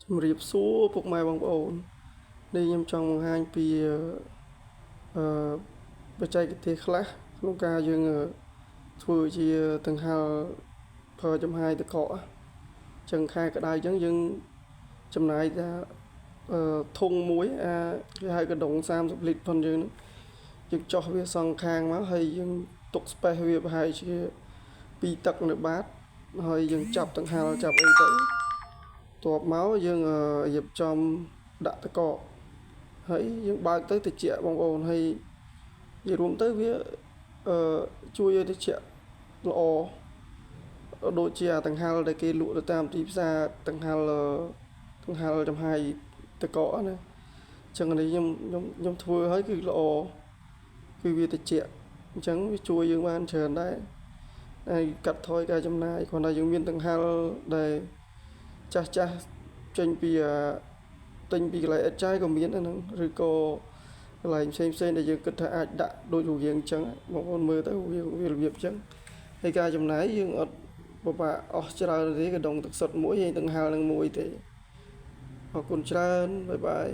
ជំរាបសួរពុកម៉ែបងប្អូននេះខ្ញុំចង់បង្ហាញពីអឺបច្ចេកទេសខ្លះក្នុងការយើងធ្វើជាដង្ហែប្រើចំហាយតកកចឹងខែក្តៅចឹងយើងចំណាយថាធុងមួយគេហៅកដុង30លីត្រប៉ុនយើងយើងចោះវាសងខាងមកហើយយើងទុក space វាប្រហែលជា2តឹកនៅបាតហើយយើងចាប់ដង្ហែចាប់អីទៅតបមកយើងរៀបចំដាក់តកកហើយយើងបើកទៅតិចបងប្អូនហើយនិយាយរួមទៅវាជួយឲ្យតិចល្អដូចជាដង្ហែដែលគេលក់ទៅតាមទីផ្សារដង្ហែចំហាយតកកណាចឹងនេះខ្ញុំធ្វើឲ្យគឺល្អគឺវាតិចអញ្ចឹងវាជួយយើងបានច្រើនដែរហើយកាត់ថយការចំណាយគ្រាន់តែយើងមានដង្ហែដែលចាស់ចេញពីទិញពីកន្លែងឥតចាយក៏មានហ្នឹងឬក៏កន្លែងផ្សេងដែលយើងគិតថាអាចដាក់ដូចរូបយើងអញ្ចឹងបងប្អូនមើលទៅវារបៀបអញ្ចឹងហើយការចំណាយយើងអត់ពិបាកអស់ច្រើនទេកដុងទឹកសុទ្ធមួយហើយដង្ហែនឹងមួយទេអរគុណច្រើនបាយបាយ